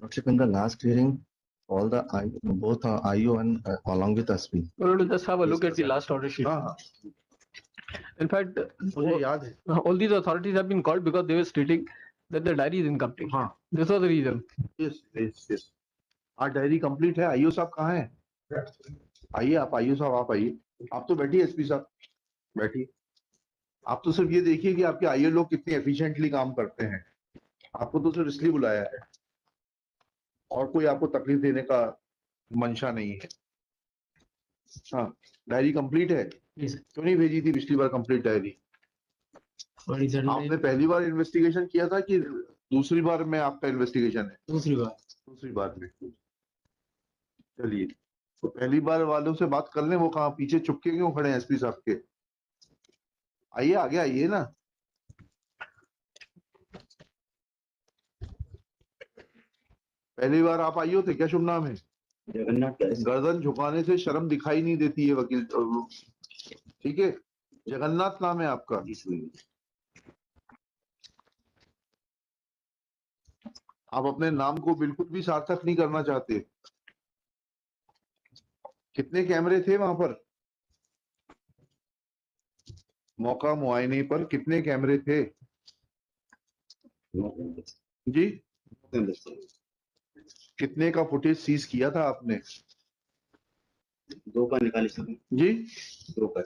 Lordship, in the last hearing, all the both IO and along with SP. Well, just have a look at the last order sheet. In fact, मुझे याद है. all these authorities have been called because they were stating that the diary is incomplete. हाँ. This was the reason. Yes. हाँ, diary complete है. IO साहब कहाँ हैं? आइए आप, आईओ साहब आप आइए. आप तो बैठिए एसपी साहब, बैठिए. आप तो सिर्फ ये देखिए कि आपके आईओ लोग कितने एफिशिएंटली काम करते हैं. आपको तो सिर्फ इसलिए बुलाया है और कोई आपको तकलीफ देने का मंशा नहीं है. हाँ, डायरी कंप्लीट है. क्यों नहीं भेजी थी पिछली बार कंप्लीट डायरी? आपने पहली बार इन्वेस्टिगेशन किया था कि दूसरी बार में आपका इन्वेस्टिगेशन है? दूसरी बार में. चलिए, तो पहली बार वालों से बात कर लें. वो कहाँ पीछे चुपके क्यों खड़े हैं एसपी साहब के? आइए आगे आइए ना. पहली बार आप आइए थे. क्या शुभ नाम है? जगन्नाथ. गर्दन झुकाने से शर्म दिखाई नहीं देती है वकील. ठीक है, जगन्नाथ नाम है आपका. आप अपने नाम को बिल्कुल भी सार्थक नहीं करना चाहते. कितने कैमरे थे वहां पर? मौका मुआयने पर कितने कैमरे थे जी? कितने का फुटेज सीज किया था आपने? 2 का निकाले सर जी. 2 का.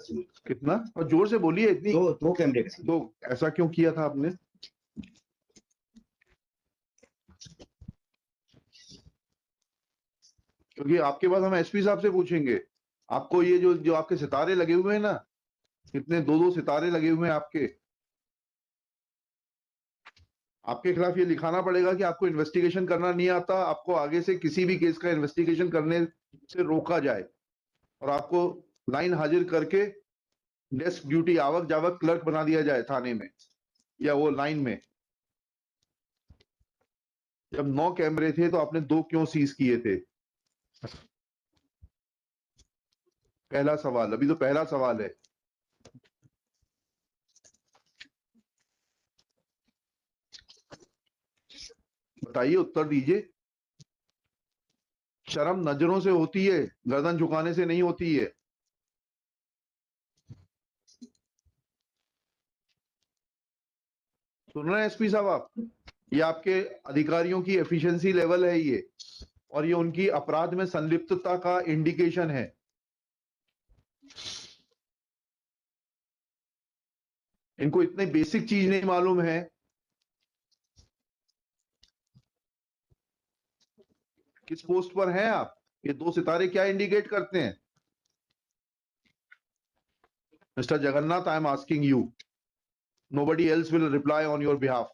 कितना? और जोर से बोलिए. इतनी 2 कैमरे का. तो ऐसा क्यों किया था आपने? क्योंकि आपके पास हम एसपी साहब से पूछेंगे. आपको ये जो आपके सितारे लगे हुए हैं ना, कितने 2-2 सितारे लगे हुए हैं आपके खिलाफ ये लिखाना पड़ेगा कि आपको इन्वेस्टिगेशन करना नहीं आता. आपको आगे से किसी भी केस का इन्वेस्टिगेशन करने से रोका जाए और आपको लाइन हाजिर करके डेस्क ड्यूटी आवक जावक क्लर्क बना दिया जाए थाने में या वो लाइन में. जब 9 कैमरे थे तो आपने 2 क्यों सीज किए थे? पहला सवाल. अभी तो पहला सवाल है. बताइए, उत्तर दीजिए. शर्म नजरों से होती है, गर्दन झुकाने से नहीं होती है. सुन रहे हैं एसपी साहब आप? ये आपके अधिकारियों की एफिशिएंसी लेवल है ये, और ये उनकी अपराध में संलिप्तता का इंडिकेशन है. इनको इतनी बेसिक चीज नहीं मालूम है. किस पोस्ट पर हैं आप? ये 2 सितारे क्या इंडिकेट करते हैं? Mister Jagannath, I am asking you. Nobody else will reply on your behalf.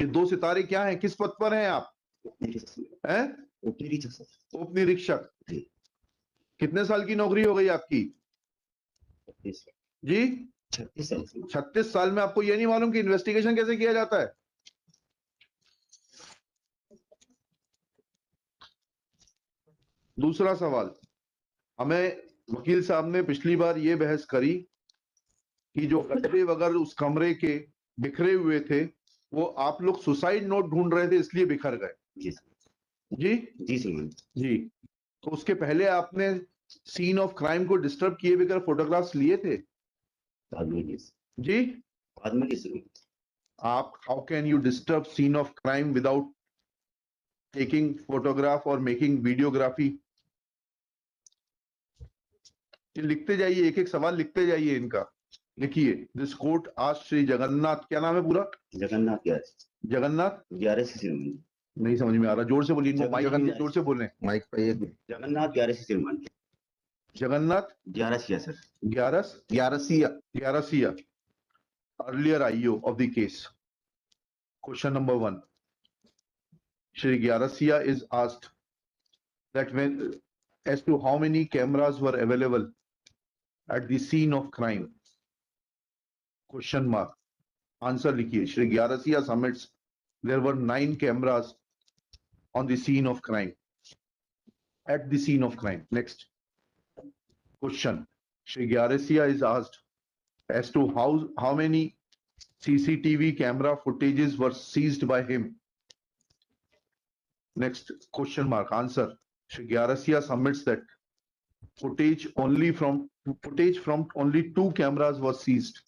ये 2 सितारे क्या हैं? किस पद पर हैं आप? हैं? उप निरीक्षक. कितने साल की नौकरी हो गई आपकी जी? 36 साल में आपको ये नहीं मालूम कि इन्वेस्टिगेशन कैसे किया जाता है? दूसरा सवाल. हमें वकील साहब ने पिछली बार ये बहस करी कि जो गड्ढे वगैरह उस कमरे के बिखरे हुए थे, वो आप लोग सुसाइड नोट ढूंढ रहे थे इसलिए बिखर गए. जी जी. तो उसके पहले आपने सीन ऑफ क्राइम को डिस्टर्ब किए बगैर फोटोग्राफ्स लिए थे जी? आप, how can you disturb scene of crime without taking photograph और मेकिंग वीडियोग्राफी? लिखते जाइए, एक एक सवाल लिखते जाइए इनका. लिखिए. दिस कोर्ट आज श्री जगन्नाथ, क्या नाम है पूरा? जगन्नाथ 11 नहीं समझ में आ रहा. जोर से बोलिए. माइक जोर से बोलें. माइक पे Jagannath 11 Jagannath 11 sir. 11 earlier IO of the case. Question number 1. Shri Gyarasiya is asked that when as to how many cameras were available at the scene of crime. Question mark. Answer likhiye. Shri Gyarasiya submits there were 9 cameras on the scene of crime. At the scene of crime. Next. Question. Shri Gyarasiya is asked as to how many CCTV camera footages were seized by him. Next question mark answer. Shri Gyarasia submits that footage from only 2 cameras was seized.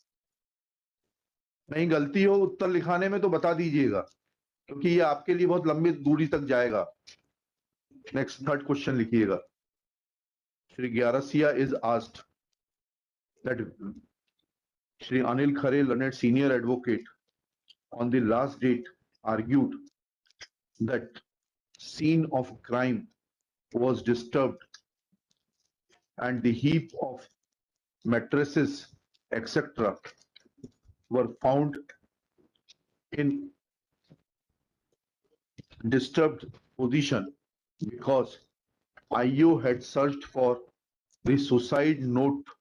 नहीं गलती हो उत्तर लिखाने में तो बता दीजिएगा, क्योंकि ये आपके लिए बहुत लंबी दूरी तक जाएगा. नेक्स्ट थर्ड क्वेश्चन लिखिएगा. Shri Gyarsiya is asked that Shri Anil Khare learned senior advocate on the last date argued that scene of crime was disturbed and the heap of mattresses etc were found in disturbed position because IO had searched for the suicide note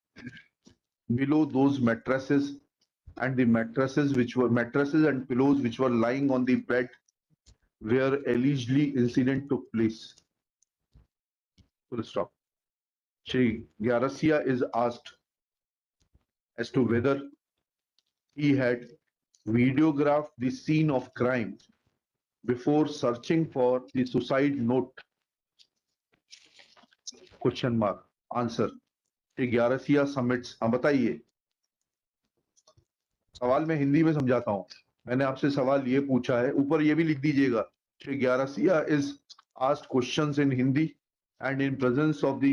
below those mattresses and the mattresses and pillows which were lying on the bed where allegedly incident took place. Full stop. Shri Gyarasia is asked as to whether he had videographed the scene of crime before searching for the suicide note. Question mark. Answer. Shri Gyarasia submits. बताइए. सवाल मैं हिंदी में समझाता हूं. मैंने आपसे सवाल ये पूछा है, ऊपर ये भी लिख दीजिएगा. Shri Gyarsiya is asked questions in Hindi and in presence of the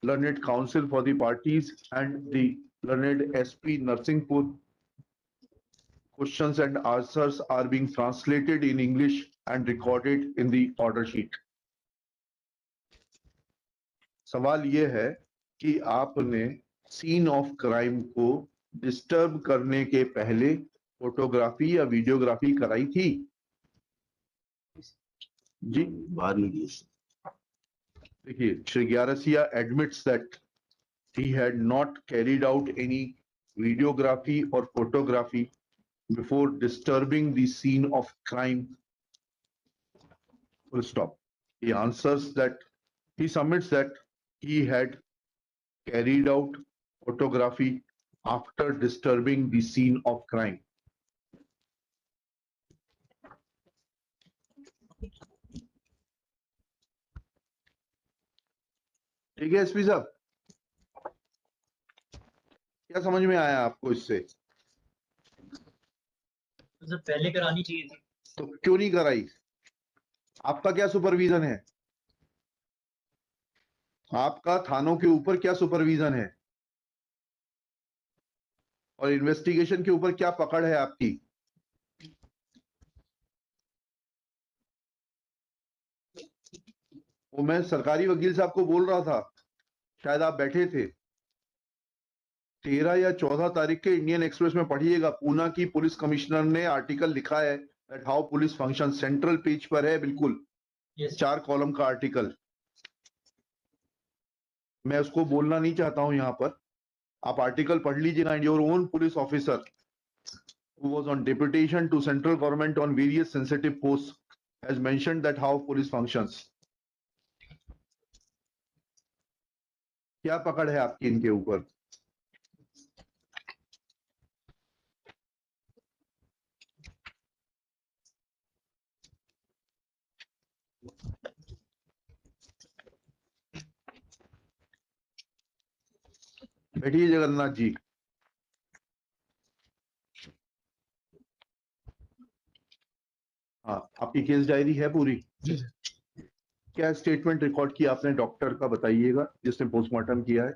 learned counsel for the parties and the learned SP Narsingpur. Questions and answers are being translated in English and recorded in the order sheet. सवाल ये है कि आपने scene of crime को disturb करने के पहले photography या वीडियोग्राफी कराई थी? जी बाद में की. देखिए, Shri ग्यारसिया admits that he had not carried out any videography or photography before disturbing the scene of crime. Full stop. He answers that he submits that he had carried out photography after disturbing the scene of crime. ठीक है SP साहब, क्या समझ में आया आपको इससे? तो पहले करानी चाहिए थी तो क्यों नहीं कराई? आपका क्या सुपरविजन है? आपका थानों के ऊपर क्या सुपरविजन है और इन्वेस्टिगेशन के ऊपर क्या पकड़ है आपकी? वो मैं सरकारी वकील साहब को बोल रहा था, शायद आप बैठे थे. 13 या 14 तारीख के इंडियन एक्सप्रेस में पढ़िएगा, पूना की पुलिस कमिश्नर ने आर्टिकल लिखा है that how police function. Central page पर है, बिल्कुल 4 कॉलम का आर्टिकल. मैं उसको बोलना नहीं चाहता हूं यहां पर, आप आर्टिकल पढ़ लीजिएगा. And your own police officer who was on deputation to central government on various sensitive posts has mentioned that how police functions. क्या पकड़ है आपकी इनके ऊपर? बैठिए जगन्नाथ जी. हाँ, आपकी केस डायरी है पूरी? क्या स्टेटमेंट रिकॉर्ड किया आपने डॉक्टर का, बताइएगा, जिसने पोस्टमार्टम किया है.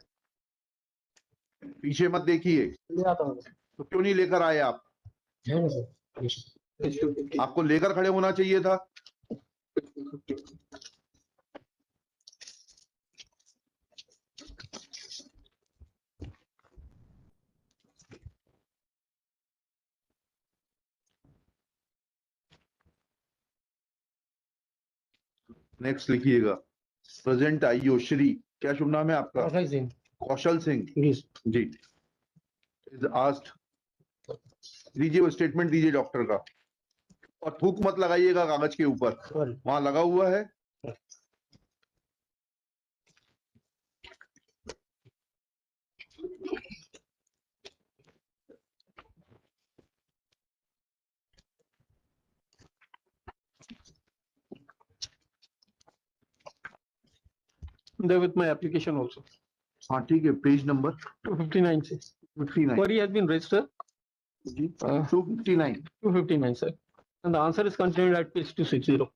पीछे मत देखिए. तो क्यों नहीं लेकर आए आप? आपको लेकर खड़े होना चाहिए था. नेक्स्ट लिखिएगा. प्रेजेंट आईओ श्री, क्या शुभ नाम है आपका? कौशल सिंह जी. इज आस्क्ड, दीजिए वो स्टेटमेंट दीजिए डॉक्टर का, और थूक मत लगाइएगा कागज के ऊपर, वहां लगा हुआ है. there with my application also. हाँ ठीक है, पेज नंबर 259 से 59 query has been raised, sir. जी 259 259, sir. And the answer is contained at page 260.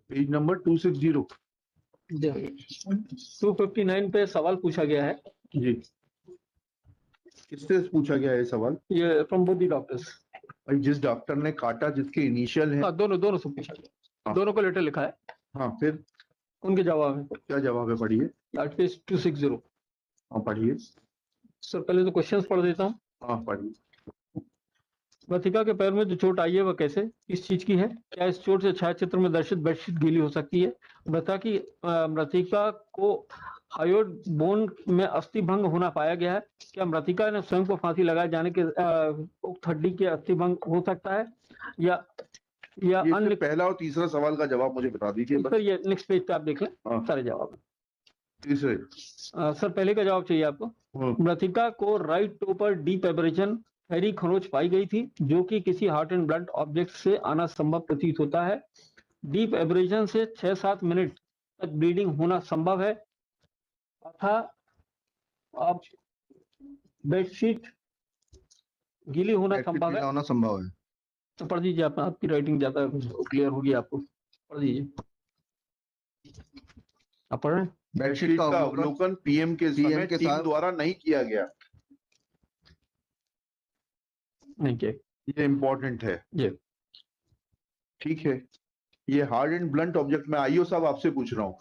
Page number 260 259 पे सवाल पूछा गया है, जी। किससे पूछा गया है सवाल? ये from both the doctors. भाई जिस डॉक्टर ने काटा, जिसके इनिशियल है, हाँ, दोनों से पूछा गया, हाँ। दोनों को लेटर लिखा है, हाँ फिर उनके जवाब है क्या जवाब है? पढ़िए। at page 260. हाँ पढ़िए। सर पहले तो क्वेश्चंस पढ़ देता हूँ। हाँ पढ़िए। मृतिका के पैर में जो चोट आई है वह कैसे, किस चीज की है? क्या इस चोट से छायाचित्र में दर्शित बेडशीट गीली हो सकती है? मृतिका को हायोड बोन में अस्थि भंग होना पाया गया है। क्या मृतिका ने स्वयं को फांसी लगाए जाने के उक्त हड्डी के अस्थि भंग हो सकता है या ये अन्य? पहला और तीसरा सवाल का जवाब मुझे बता दीजिए बस। सर ये नेक्स्ट पेज पे आप देख लें, हाँ। सारे जवाब। तीसरे सर पहले का जवाब चाहिए आपको। मृतिका को राइट टो पर डीप एब्रेजन गहरी खरोंच पाई गई थी, जो कि किसी हार्ट एंड ब्लड ऑब्जेक्ट से आना संभव प्रतीत होता है। डीप एब्रेजन से 6-7 मिनट तक ब्लीडिंग होना संभव है तथा अब बेडशीट गीली होना संभव है। होना संभव है। तो पढ़ दीजिए आप, आपकी राइटिंग ज्यादा क्लियर होगी आपको, पढ़ दीजिए। आप पढ़ रहे हैं? बेडशीट का अवलोकन पीएम के समय टीम द्वारा नहीं किया गया। नहीं किया। ये इम्पोर्टेंट है। जी। ठीक है, ये हार्ड एंड ब्लंट ऑब्जेक्ट, मैं आईओ साहब आपसे पूछ रहा हूँ,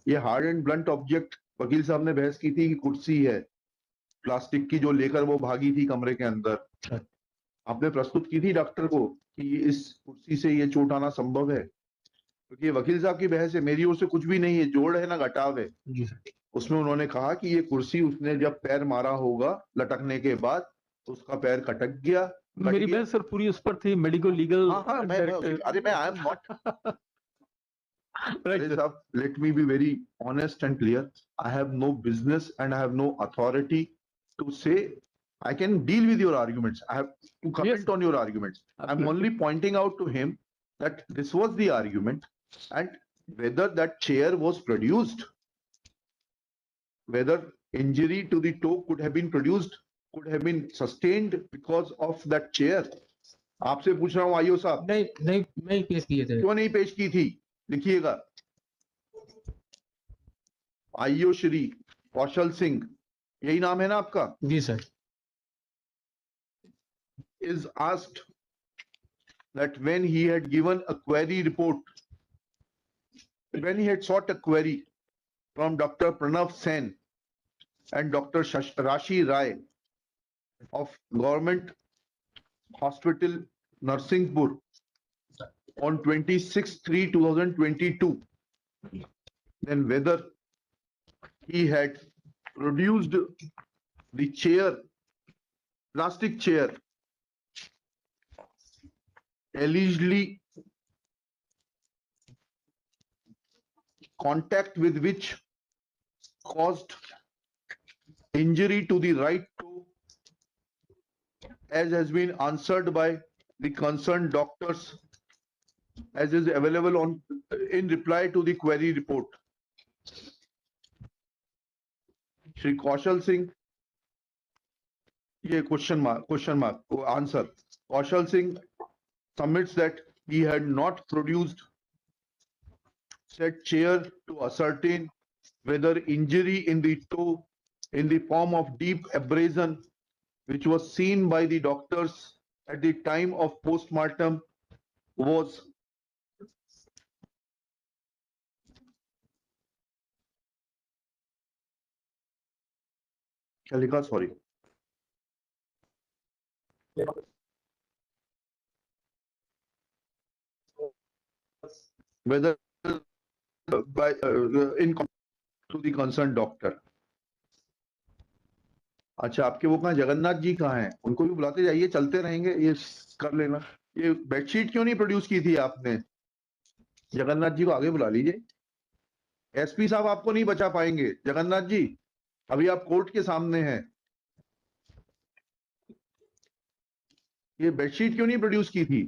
ये हार्ड एंड ब्लंट ऑब्जेक्ट वकील साहब ने बहस की थी कि कुर्सी है प्लास्टिक की जो लेकर वो भागी थी कमरे के अंदर। आपने प्रस्तुत की थी डॉक्टर को कि इस कुर्सी से ये चोट आना संभव है, क्योंकि ये वकील साहब की बहस है, मेरी ओर से कुछ भी नहीं है, जोड़ है ना घटाव है। उसमें उन्होंने कहा कि ये कुर्सी उसने जब पैर मारा होगा लटकने के बाद, उसका पैर कटक गया। मेरी बहस सर पूरी उस पर थी, मेडिको लीगल। अरे मैं आई एम नॉट साहब, let me be very honest and clear. I have no business and I have no authority to say I can deal with your arguments. I have to comment on your arguments. I'm only pointing out to him that this was the argument, and whether that chair was produced, whether injury to the toe could have been produced, could have been sustained because of that chair. आपसे पूछ रहा हूँ IO साहब। नहीं पेश किए थे। क्यों नहीं पेश की थी? लिखिएगा। आईओ श्री कौशल सिंह, यही नाम है ना आपका? जी sir. is asked that when he had given a query report, when he had sought a query from Dr. Pranav Sen and Dr. Rashi Rai of Government Hospital Narsinghpur on 26/3/2022, then whether he had produced the chair, plastic chair, allegedly contact with which caused injury to the right toe, as has been answered by the concerned doctors, as is available on in reply to the query report. Shri Kaushal Singh, ये question mark answer. Kaushal Singh submits that he had not produced said chair to ascertain whether injury in the toe in the form of deep abrasion, which was seen by the doctors at the time of postmortem, was क्या लिखा? Sorry, whether by in to the concerned doctor. अच्छा, आपके वो कहाँ जगन्नाथ जी कहाँ हैं? उनको भी बुलाते जाइए, चलते रहेंगे, ये कर लेना। ये बेडशीट क्यों नहीं प्रोड्यूस की थी आपने? जगन्नाथ जी को आगे बुला लीजिए। एसपी साहब आपको नहीं बचा पाएंगे। जगन्नाथ जी, अभी आप कोर्ट के सामने हैं। ये बेडशीट क्यों नहीं प्रोड्यूस की थी?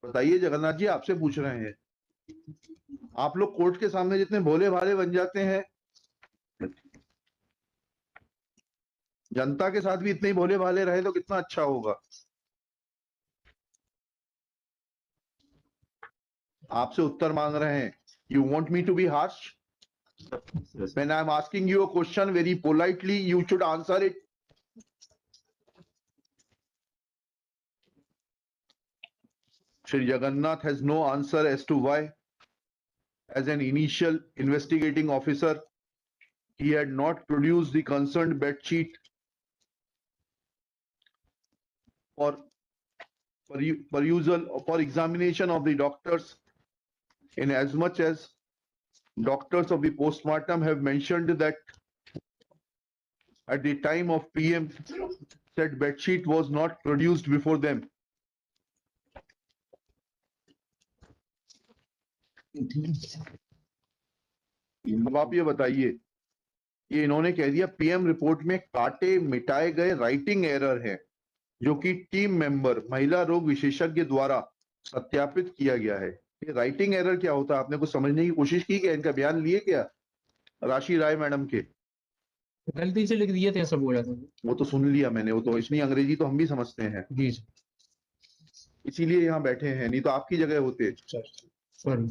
बताइए जगन्नाथ जी, आपसे पूछ रहे हैं। आप लोग कोर्ट के सामने जितने भोले भाले बन जाते हैं, जनता के साथ भी इतने ही भोले भाले रहे तो कितना अच्छा होगा। आपसे उत्तर मांग रहे हैं। You want me to be harsh? When I'm asking you a question very politely, you should answer it. Shri Jagannath has no answer as to why, as an initial investigating officer, he had not produced the concerned bed sheet for perusal or for examination of the doctors, in as much as doctors of the postmortem have mentioned that at the time of PM, said bed sheet was not produced before them. अब आप ये बताइए, ये इन्होंने कह दिया PM report में काटे मिटाए गए राइटिंग एरर है, जो कि टीम मेंबर महिला रोग विशेषज्ञ द्वारा सत्यापित किया गया है। ये राइटिंग एरर क्या होता है? आपने कुछ समझने की कोशिश की क्या? इनका बयान लिए क्या राशि राय मैडम के? गलती से लिख दिए थे, ऐसा बोला था। वो तो सुन लिया मैंने, वो तो इतनी अंग्रेजी तो हम भी समझते हैं, जी इसीलिए यहाँ बैठे हैं, नहीं तो आपकी जगह होते। सर।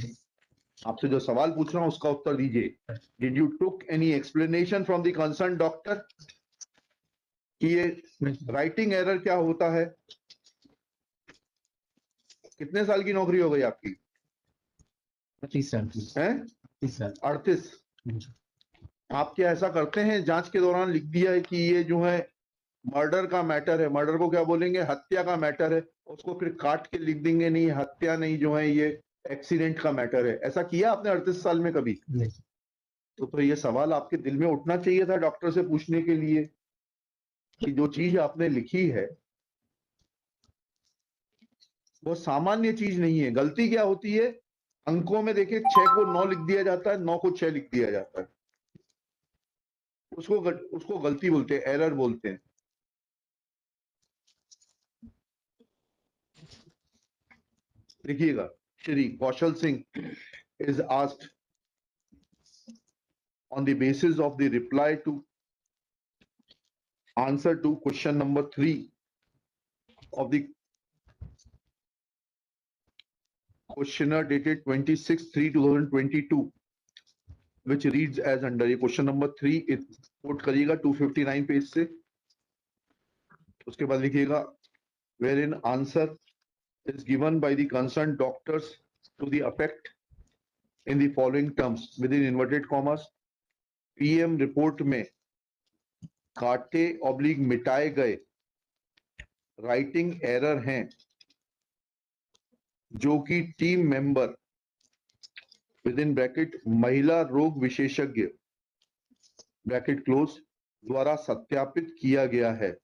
आपसे जो सवाल पूछ रहा हूँ उसका उत्तर दीजिए। Did you took any explanation from the concern doctor कि ये राइटिंग एरर क्या होता है? कितने साल की नौकरी हो गई आपकी? 30 साल हैं? 30 साल। 38। आप क्या ऐसा करते हैं जांच के दौरान लिख दिया है कि ये जो है मर्डर का मैटर है, मर्डर को क्या बोलेंगे, हत्या का मैटर है, उसको फिर काट के लिख देंगे नहीं हत्या नहीं, जो है ये एक्सीडेंट का मैटर है? ऐसा किया आपने 38 साल में कभी? नहीं। तो ये सवाल आपके दिल में उठना चाहिए था डॉक्टर से पूछने के लिए कि जो चीज आपने लिखी है वो सामान्य चीज नहीं है। गलती क्या होती है? अंकों में देखिए 6 को 9 लिख दिया जाता है, 9 को 6 लिख दिया जाता है, उसको गलती बोलते हैं, एरर बोलते हैं। देखिएगा, Shri Kaushal Singh is asked on the basis of the reply to answer to question number 3 of the questionnaire dated 26/3/2022, which reads as under। ये क्वेश्चन नंबर 3 कोट करिएगा 259 पेज से। उसके बाद लिखिएगा wherein answer is given by the concerned doctors to the effect in the following terms within inverted commas। PM report में काटे oblique मिटाए गए राइटिंग एरर हैं, जो कि team member with in bracket महिला रोग विशेषज्ञ ब्रैकेट क्लोज द्वारा सत्यापित किया गया है,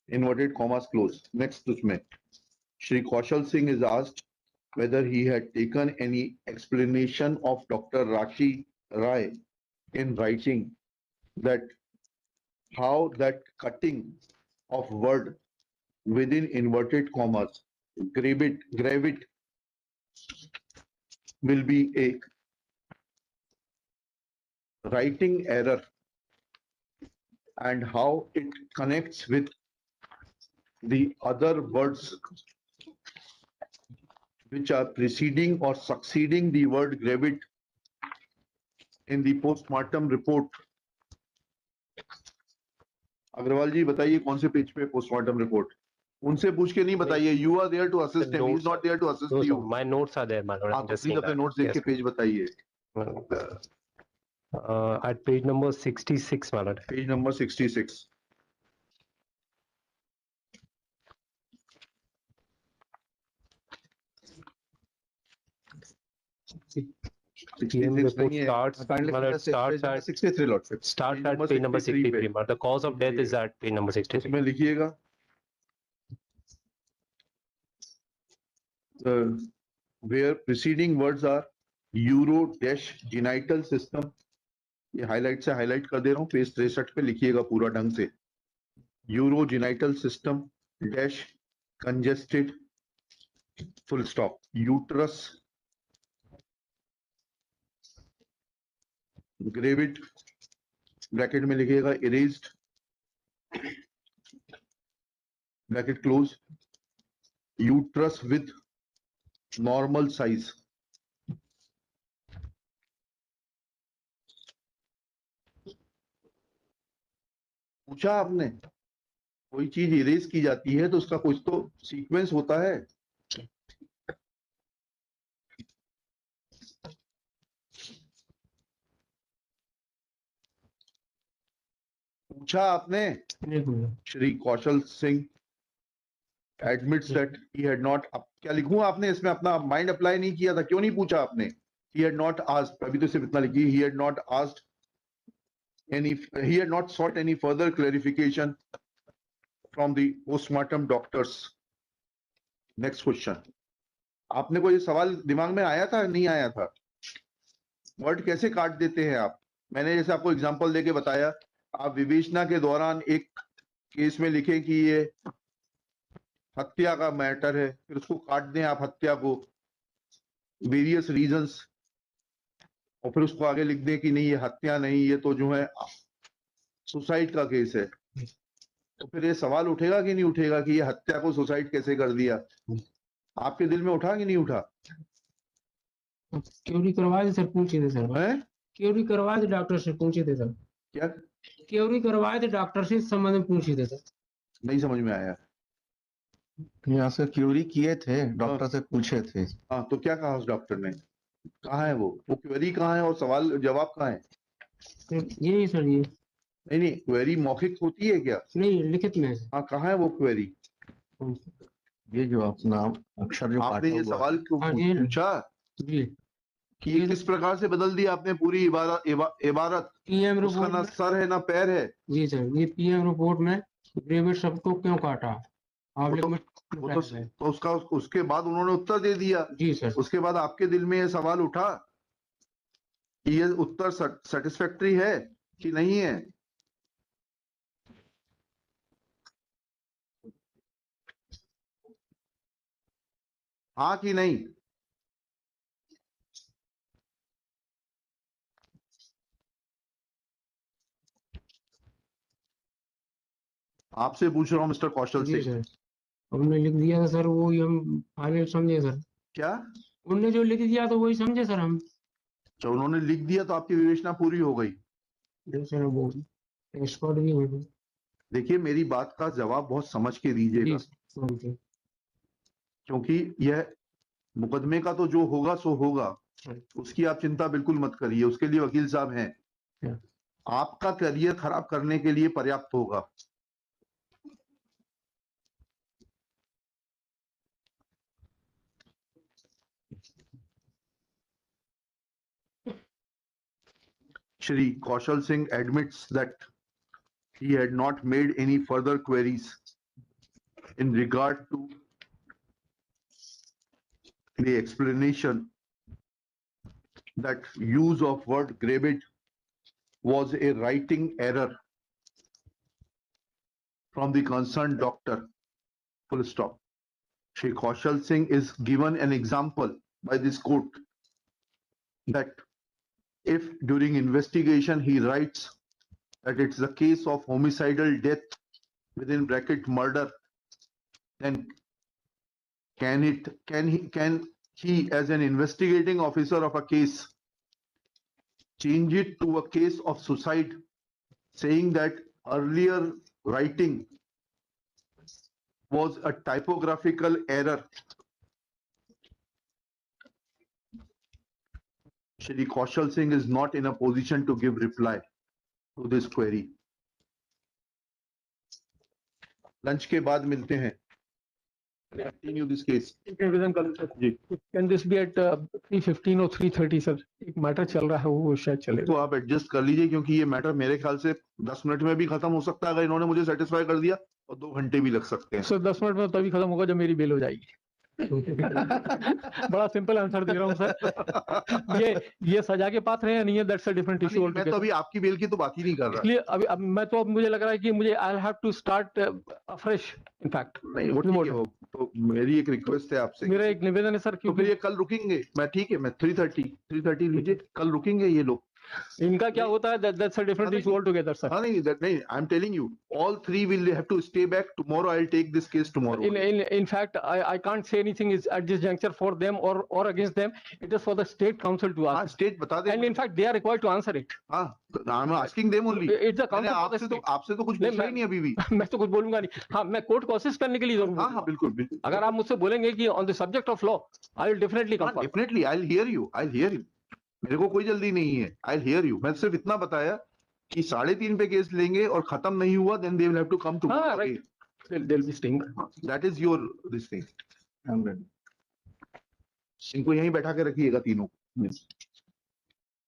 इन्वर्टेड कॉमास क्लोज। नेक्स्ट उसमें Shri Kaushal Singh is asked whether he had taken any explanation of Dr. Rashi Rai in writing that how that cutting of word within inverted commas gravit will be a writing error and how it connects with the other words which are preceding or succeeding the word gravit in the postmortem report। Agarwal ji बताइए कौन से page पे postmortem report? उनसे पूछ के नहीं बताइए, you are there to assist him, he is not there to assist you. My notes are there, my lord. आप प्लीज अपने नोट्स देख के पेज बताइए। At page number 66, my lord. Page number 66। PM report starts, my lord, starts at 63 lot पे। starts at page number 63. But the cause of death is at page number 63. इसमें लिखिएगा where preceding words are uro-genital system। ये highlight से highlight कर दे रहा हूँ, page 63 पे लिखिएगा पूरा ढंग से। Urogenital system dash congested full stop. Uterus, gravid, bracket में लिखिएगा erased, bracket close, uterus with normal size. पूछा आपने, कोई चीज इरेज की जाती है तो उसका कुछ तो सीक्वेंस होता है। पूछा आपने, नहीं हुआ। Shri Kaushal Singh admits that he had not, अब क्या लिखूं, आपने इसमें अपना माइंड अप्लाई नहीं किया था, क्यों नहीं पूछा आपने? He had not asked, अभी तो सिर्फ इतना लिखिए, he had not asked any, he had not sought any further clarification from the postmortem doctors. Next question. आपने को ये सवाल दिमाग में आया था, नहीं आया था? वर्ड कैसे काट देते हैं आप? मैंने जैसे आपको एग्जांपल देके बताया, आप विवेचना के दौरान एक केस में लिखे कि ये हत्या का मैटर है, फिर उसको काट दें आप हत्या को, वेरियस रीजंस, और फिर उसको आगे लिख दें कि नहीं ये हत्या नहीं, ये तो जो है सुसाइड का केस है। तो फिर ये सवाल उठेगा कि नहीं उठेगा कि ये हत्या को सुसाइड कैसे कर दिया? आपके दिल में उठा कि नहीं उठा? क्यूरी करवा दे सर, पूछे थे सर। है क्यूरी करवा दे डॉक्टर से, पूछे थे सर। क्या? क्यूरी करवाए थे डॉक्टर से, इस संबंध में पूछे थे सर। नहीं समझ में आया। यहाँ से क्यूरी किए थे, डॉक्टर से पूछे थे। हाँ, तो क्या कहा उस डॉक्टर ने? कहाँ है वो क्वेरी कहाँ है और सवाल जवाब कहाँ है? यही सर, ये नहीं, क्वेरी मौखिक होती है क्या? नहीं, लिखित में है। हाँ, कहाँ है वो क्वेरी? ये जो अपना अक्षर जो आपने काटा ये हुआ सवाल क्यों हाँ, ये- पूछा जी, कि ये किस प्रकार से बदल दिया आपने पूरी इबारत? पीएम उसका रिपोर्ट ना में। सर है ना पैर है। जी सर, ये पीएम रिपोर्ट में ग्रेविड शब्द को क्यों काटा, आप वो लिख तो उसका उसके बाद उन्होंने उत्तर दे दिया। जी सर। उसके बाद आपके दिल में ये सवाल उठा कि ये उत्तर सेटिस्फैक्टरी है कि नहीं है? हाँ कि नहीं? आपसे पूछ रहा हूं मिस्टर कौशल जी सिंह। सर, हमने लिख दिया था सर, वो ही हम फाइनल समझे सर। क्या? उनने जो लिख दिया तो वही समझे सर हम। जो उन्होंने लिख दिया तो आपकी विवेचना पूरी हो गई। जी सर, वो एक्सपर्ट भी हैं। देखिए, मेरी बात का जवाब बहुत समझ के जी दीजिएगा, सर, जी क्योंकि यह मुकदमे का तो जो होगा सो होगा, उसकी आप चिंता बिल्कुल मत करिए, उसके लिए वकील साहब हैं। हाँ। आपका करियर खराब करने के लिए पर्याप्त होगा। Shri Kaushal Singh admits that he had not made any further queries in regard to the explanation that use of word gravid was a writing error from the concerned doctor. Full stop. Shri Kaushal Singh is given an example by this court that if during investigation he writes that it's the case of homicidal death within bracket murder, then can he as an investigating officer of a case change it to a case of suicide, saying that earlier writing was a typographical error? Shri Kaushal Singh is not in a position to give reply to this query. लंच के बाद मिलते हैं। Continue this case. Revision कर sir जी। Can this be at 3:15 और 3:30 sir? एक matter चल रहा है, वो शायद तो चलेगा। आप एडजस्ट कर लीजिए, क्योंकि ये मैटर मेरे ख्याल से 10 मिनट में भी खत्म हो सकता है अगर इन्होंने मुझे सेटिस्फाई कर दिया, और 2 घंटे भी लग सकते हैं। सर 10 मिनट में तभी खत्म होगा जब मेरी बेल हो जाएगी। बड़ा सिंपल आंसर दे रहा हूँ सर। ये सजा के पात्र है या नहीं है, दैट्स अ डिफरेंट इशू मैं तो अभी आपकी बेल की तो बात ही नहीं कर रहा। इसलिए अब मैं तो अब मुझे लग रहा है कि मुझे I have to start afresh in fact. नहीं वो ठीक है, वो तो मेरी एक रिक्वेस्ट है आपसे। मेरा एक निवेदन है सर, तो फिर क्योंकि ये कल रुकेंगे, मैं ठीक है, मैं 3:30 लीजिए, कल रुकेंगे ये लोग। इनका क्या होता है, that's a different issue all together sir. हाँ नहीं, नहीं, I am telling you, all three will have to stay back tomorrow. I'll take this case tomorrow. In fact, I can't say anything is at this juncture for them or against them. It is for the state council to हाँ ask. State बता दे। And in fact, they are required to answer it. हाँ, I'm asking them only. It's the council for the state. आपसे तो कुछ नहीं, पूछा ही नहीं अभी भी। मैं तो कुछ बोलूंगा नहीं। हाँ, मैं कोर्ट को असिस्ट करने के लिए जरूर हाँ हाँ बोलूंगा। बिल्कुल बिल्कुल। अगर आप मुझसे बोलेंगे कि on the subject of law, I will definitely come forward. Definitely I'll hear you. I'll hear you. मेरे को कोई जल्दी नहीं है। I'll hear you. मैं सिर्फ इतना बताया कि 3:30 पे केस लेंगे और खत्म नहीं हुआ, then they will have to come to हाँ, right. They'll be staying. that is your this thing. I'm ready. इनको यहीं बैठा के रखिएगा तीनों।